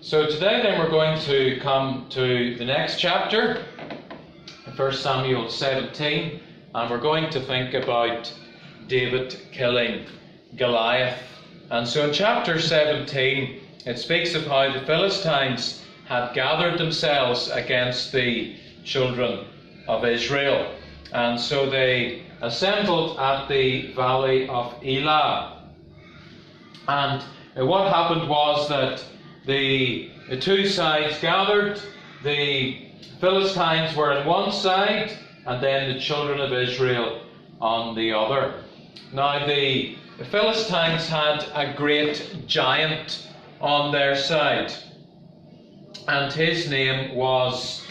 So today then we're going to come to the next chapter, 1 Samuel 17, and we're going to think about David killing Goliath. And so in chapter 17 it speaks of how the Philistines had gathered themselves against the children of Israel. And so they assembled at the valley of Elah. And what happened was that the two sides gathered. The Philistines were on one side, and then the children of Israel on the other. Now the Philistines had a great giant on their side, and his name was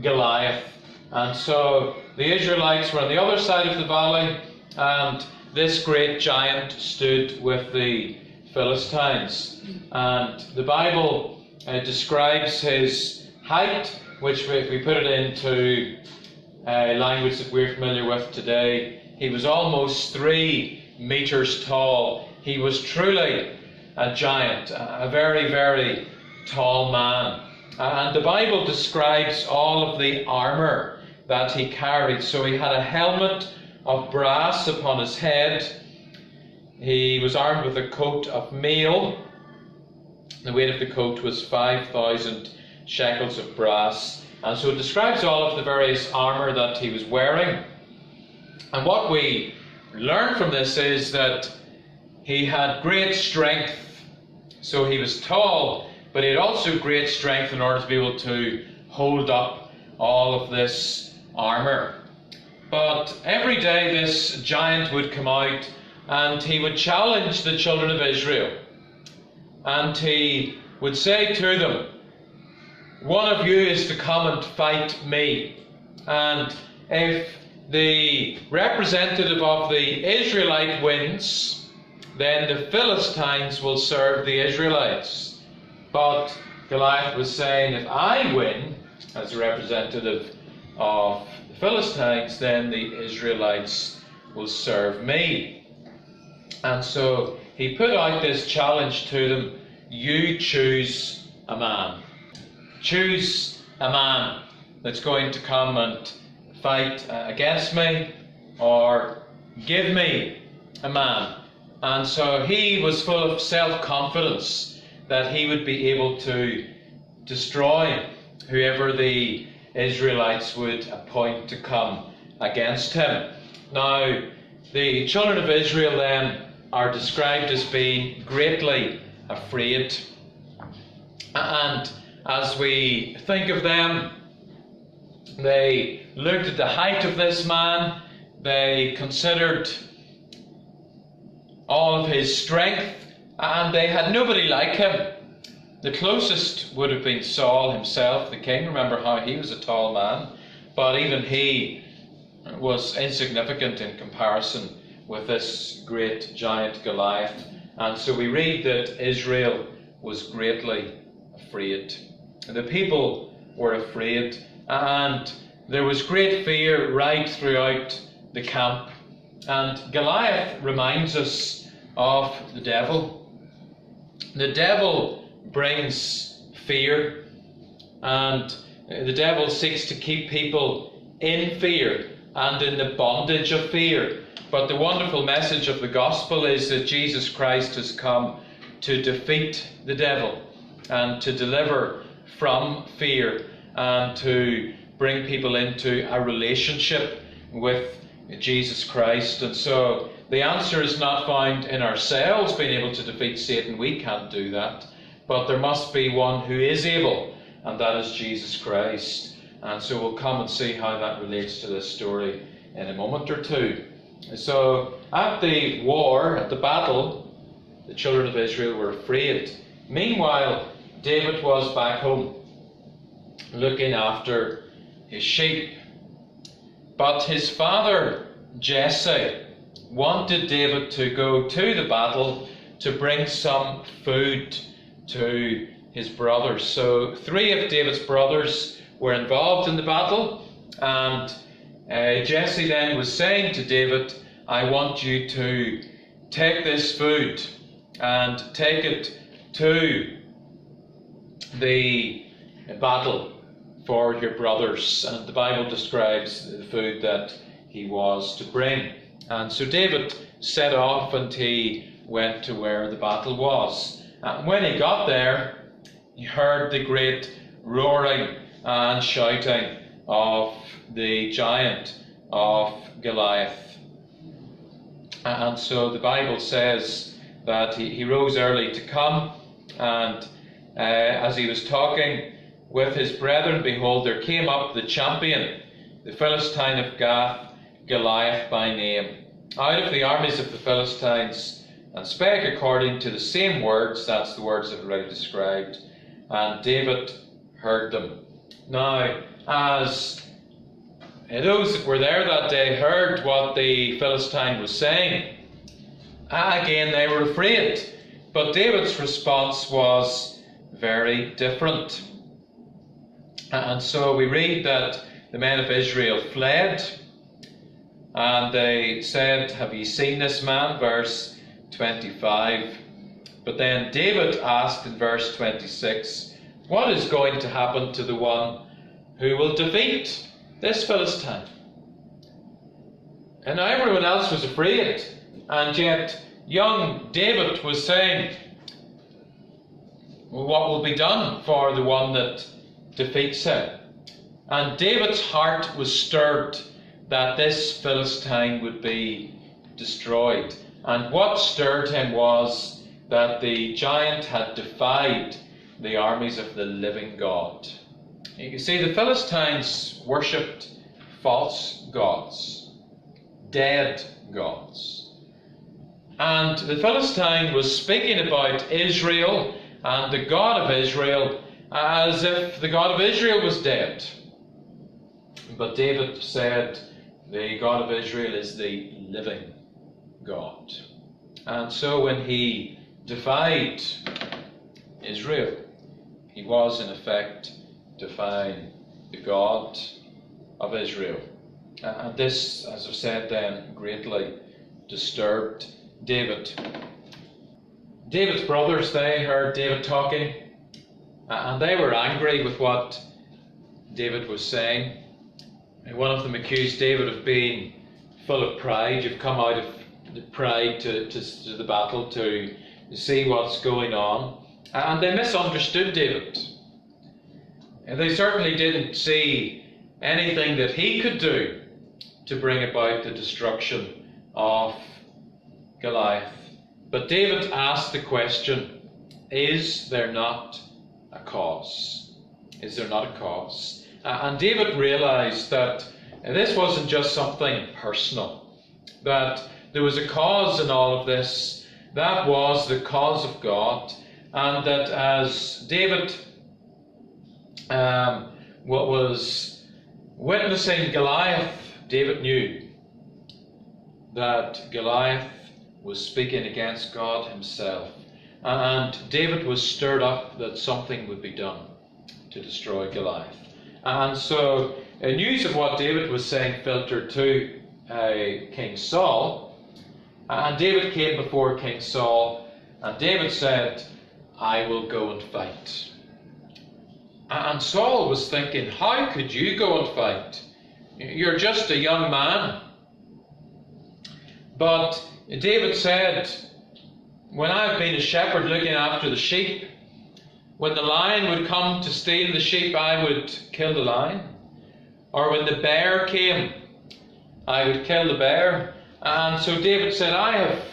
Goliath. And so the Israelites were on the other side of the valley, and this great giant stood with the Philistines. And the Bible describes his height, which if we put it into language that we're familiar with today, he was almost 3 meters tall. He was truly a giant, a very, very tall man. And the Bible describes all of the armour that he carried. So he had a helmet of brass upon his head. He was armed with a coat of mail. The weight of the coat was 5,000 shekels of brass. And so it describes all of the various armour that he was wearing. And what we learn from this is that he had great strength. So he was tall, but he had also great strength in order to be able to hold up all of this armour. But every day this giant would come out and he would challenge the children of Israel. And he would say to them, "One of you is to come and fight me." And if the representative of the Israelite wins, then the Philistines will serve the Israelites. But Goliath was saying, if I win as a representative of the Philistines, then the Israelites will serve me. And so he put out this challenge to them: you choose a man. Choose a man that's going to come and fight against me, or give me a man. And so he was full of self-confidence that he would be able to destroy whoever the Israelites would appoint to come against him. Now, the children of Israel then are described as being greatly afraid. And as we think of them, they looked at the height of this man, they considered all of his strength, and they had nobody like him. The closest would have been Saul himself, the king. Remember how he was a tall man, but even he was insignificant in comparison with this great giant Goliath. And so we read that Israel was greatly afraid. The people were afraid, and there was great fear right throughout the camp. And Goliath reminds us of the devil. The devil brings fear, and the devil seeks to keep people in fear and in the bondage of fear. But the wonderful message of the gospel is that Jesus Christ has come to defeat the devil and to deliver from fear and to bring people into a relationship with Jesus Christ. And so the answer is not found in ourselves being able to defeat Satan. We can't do that. But there must be one who is able, and that is Jesus Christ. And so we'll come and see how that relates to this story in a moment or two. So at the war, at the battle, the children of Israel were afraid. Meanwhile, David was back home looking after his sheep. But his father, Jesse, wanted David to go to the battle to bring some food to his brothers. So 3 of David's brothers were involved in the battle, and Jesse then was saying to David, I want you to take this food and take it to the battle for your brothers. And the Bible describes the food that he was to bring. And so David set off and he went to where the battle was. And when he got there, he heard the great roaring and shouting of the giant of Goliath. And so the Bible says that he rose early to come, and as he was talking with his brethren, behold, there came up the champion, the Philistine of Gath, Goliath by name, out of the armies of the Philistines, and spake according to the same words, that's the words I've already described, and David heard them. Now, as those that were there that day heard what the Philistine was saying, again they were afraid. But David's response was very different. And so we read that the men of Israel fled, and they said, "Have ye seen this man?" Verse 25. But then David asked in verse 26, what is going to happen to the one who will defeat this Philistine? And now everyone else was afraid, and yet young David was saying, what will be done for the one that defeats him? And David's heart was stirred that this Philistine would be destroyed. And what stirred him was that the giant had defied the armies of the living God. You see, the Philistines worshipped false gods, dead gods. And the Philistine was speaking about Israel and the God of Israel as if the God of Israel was dead. But David said, the God of Israel is the living God. And so when he defied Israel, he was in effect defying the God of Israel. And this, as I've said then, greatly disturbed David. David's brothers, they heard David talking, and they were angry with what David was saying. And one of them accused David of being full of pride. You've come out of the pride to the battle to see what's going on. And they misunderstood David. And they certainly didn't see anything that he could do to bring about the destruction of Goliath. But David asked the question, is there not a cause? Is there not a cause? And David realized that this wasn't just something personal, that there was a cause in all of this. That was the cause of God, and that as David was witnessing Goliath, David knew that Goliath was speaking against God himself. And David was stirred up that something would be done to destroy Goliath. And so news of what David was saying filtered to King Saul. And David came before King Saul, and David said, I will go and fight. And Saul was thinking, how could you go and fight? You're just a young man. But David said, when I've been a shepherd looking after the sheep, when the lion would come to steal the sheep, I would kill the lion. Or when the bear came, I would kill the bear. And so David said, I have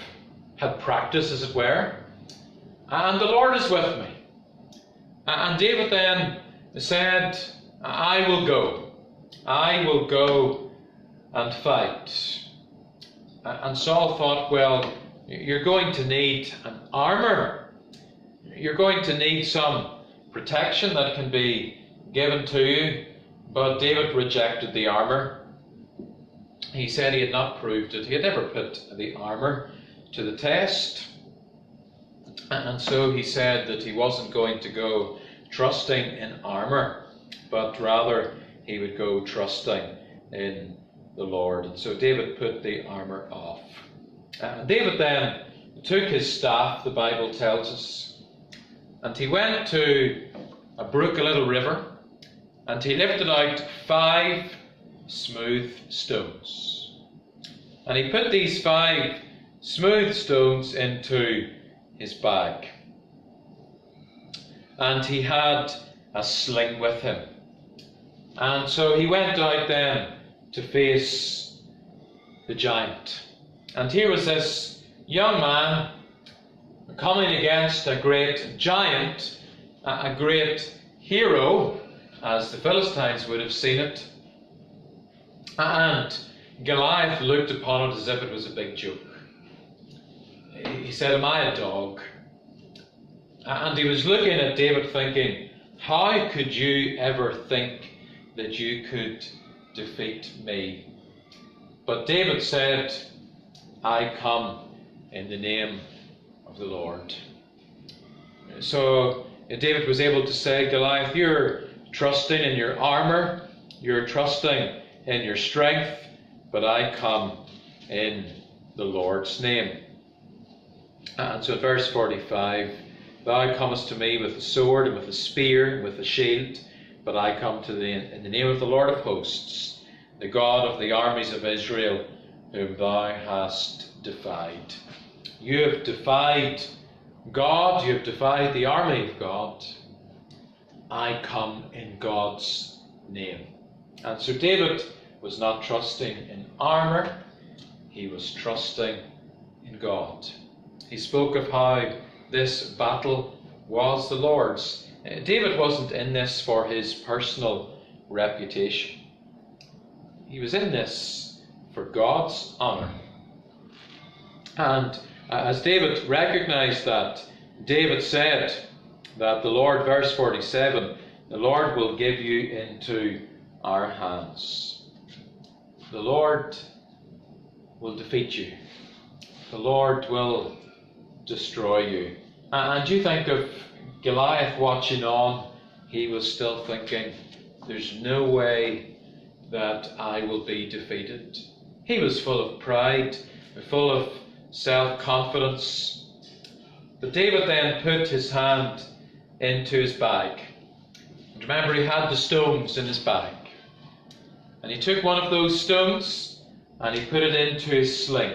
had practice, as it were, and the Lord is with me. And David then said, I will go. I will go and fight. And Saul thought, well, you're going to need an armor. You're going to need some protection that can be given to you. But David rejected the armor. He said he had not proved it. He had never put the armor to the test. And so he said that he wasn't going to go trusting in armor, but rather he would go trusting in the Lord. And so David put the armor off. David then took his staff, the Bible tells us, and he went to a brook, a little river, and he lifted out 5 smooth stones. And he put these 5 smooth stones into his bag. And he had a sling with him. And so he went out then to face the giant. And here was this young man coming against a great giant, a great hero, as the Philistines would have seen it. And Goliath looked upon it as if it was a big joke. He said, "Am I a dog?" And he was looking at David thinking, how could you ever think that you could defeat me? But David said, "I come in the name of the Lord." So David was able to say, "Goliath, you're trusting in your armor, you're trusting in your strength, but I come in the Lord's name." And so in verse 45, "Thou comest to me with a sword and with a spear and with a shield, but I come to thee in the name of the Lord of hosts, the God of the armies of Israel, whom thou hast defied." You have defied God, you have defied the army of God. I come in God's name. And so David was not trusting in armor, he was trusting in God. He spoke of how this battle was the Lord's. David wasn't in this for his personal reputation. He was in this for God's honour. And as David recognized that, David said that the Lord, verse 47, "The Lord will give you into our hands." The Lord will defeat you. The Lord will destroy you. And you think of Goliath watching on, he was still thinking, there's no way that I will be defeated. He was full of pride, full of self-confidence. But David then put his hand into his bag. And remember, he had the stones in his bag. And he took one of those stones and he put it into his sling.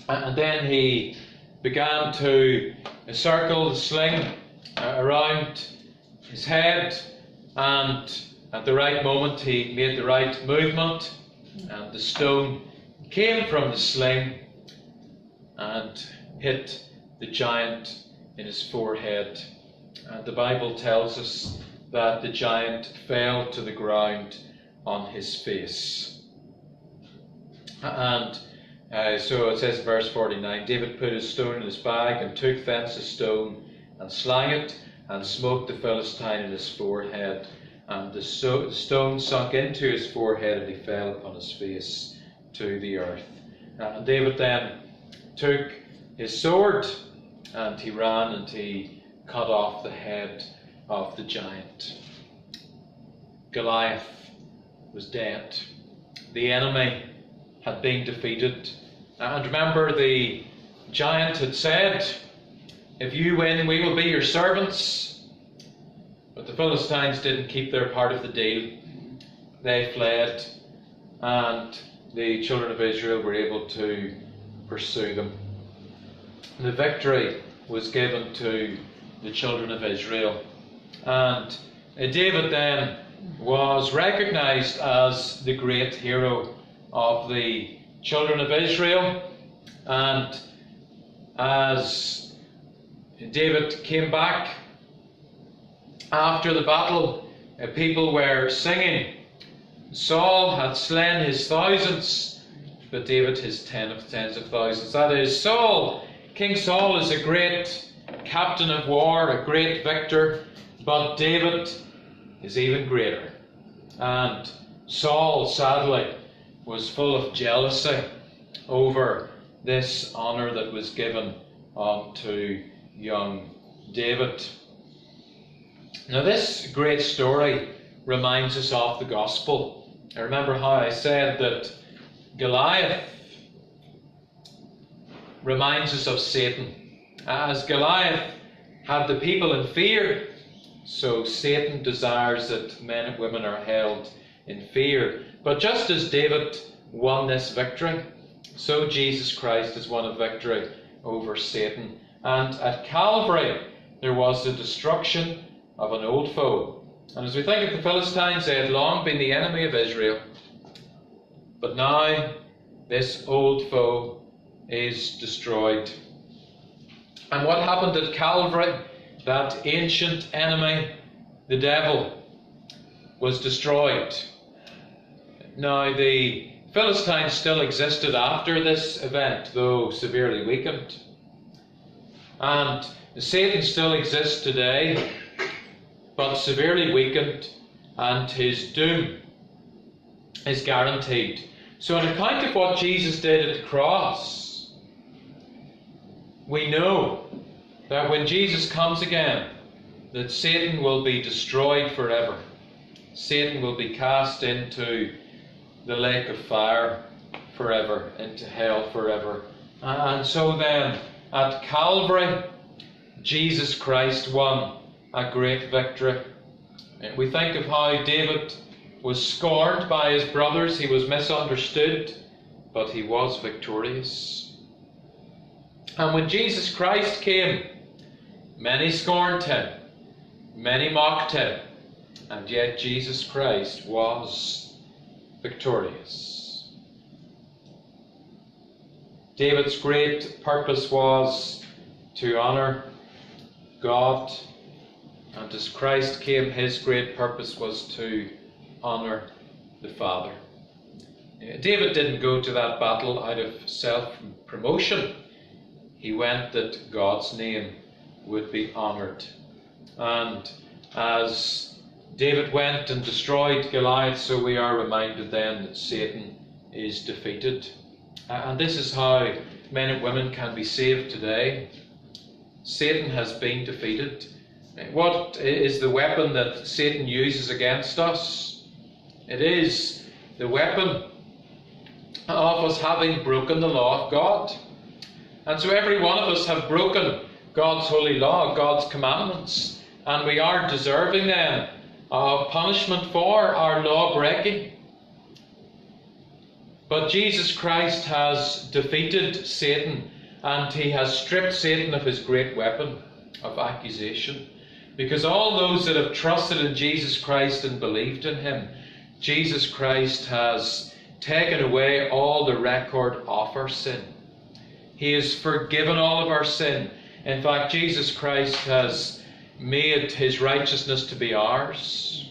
And then he began to encircle the sling around his head, and at the right moment he made the right movement, and the stone came from the sling and hit the giant in his forehead. And the Bible tells us that the giant fell to the ground on his face. And so it says in verse 49, "David put his stone in his bag and took thence a stone and slang it and smote the Philistine in his forehead. And the stone sunk into his forehead and he fell upon his face to the earth." And David then took his sword and he ran and he cut off the head of the giant. Goliath was dead. The enemy had been defeated. And remember, the giant had said, "If you win, we will be your servants." But the Philistines didn't keep their part of the deal. They fled, and the children of Israel were able to pursue them. The victory was given to the children of Israel. And David then was recognized as the great hero of the children of Israel. And as David came back after the battle, people were singing, "Saul hath slain his thousands, but David his tens of thousands." That is, King Saul is a great captain of war, a great victor, but David is even greater. And Saul, sadly, was full of jealousy over this honour that was given unto young David. Now, this great story reminds us of the gospel. I remember how I said that Goliath reminds us of Satan. As Goliath had the people in fear, So Satan desires that men and women are held in fear. But just as David won this victory, so Jesus Christ has won a victory over Satan. And at Calvary, there was the destruction of an old foe. And as we think of the Philistines, they had long been the enemy of Israel. But now, this old foe is destroyed. And what happened at Calvary? That ancient enemy, the devil, was destroyed. Now, the Philistines still existed after this event, though severely weakened. And Satan still exists today, but severely weakened, and his doom is guaranteed. So on account of what Jesus did at the cross, we know that when Jesus comes again, that Satan will be destroyed forever. Satan will be cast into the lake of fire forever, into hell forever. And so then, at Calvary, Jesus Christ won a great victory. We think of how David was scorned by his brothers, he was misunderstood, but he was victorious. And when Jesus Christ came, many scorned him, many mocked him, and yet Jesus Christ was victorious. David's great purpose was to honour God, and as Christ came, his great purpose was to honour the Father. David didn't go to that battle out of self-promotion. He went that God's name would be honoured. And as David went and destroyed Goliath, so we are reminded then that Satan is defeated. And this is how men and women can be saved today. Satan has been defeated. What is the weapon that Satan uses against us? It is the weapon of us having broken the law of God. And so every one of us have broken God's holy law, God's commandments, and we are deserving then of punishment for our law breaking. But Jesus Christ has defeated Satan, and he has stripped Satan of his great weapon of accusation. Because all those that have trusted in Jesus Christ and believed in him, Jesus Christ has taken away all the record of our sin. He has forgiven all of our sin. In fact, Jesus Christ has made his righteousness to be ours.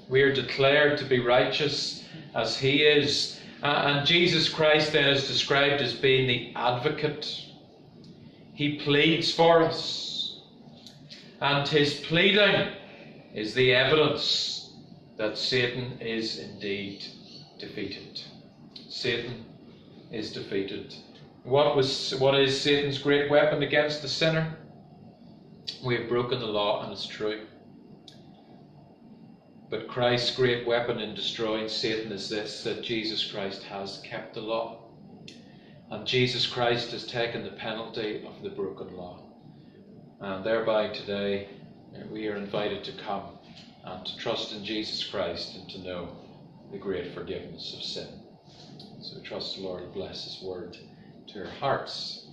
We are declared to be righteous as he is. And Jesus Christ then is described as being the advocate. He pleads for us. And his pleading is the evidence that Satan is indeed defeated. Satan is defeated. What is Satan's great weapon against the sinner? We have broken the law, and it's true. But Christ's great weapon in destroying Satan is this, that Jesus Christ has kept the law. And Jesus Christ has taken the penalty of the broken law. And thereby today we are invited to come and to trust in Jesus Christ and to know the great forgiveness of sin. So trust the Lord to bless his word to our hearts.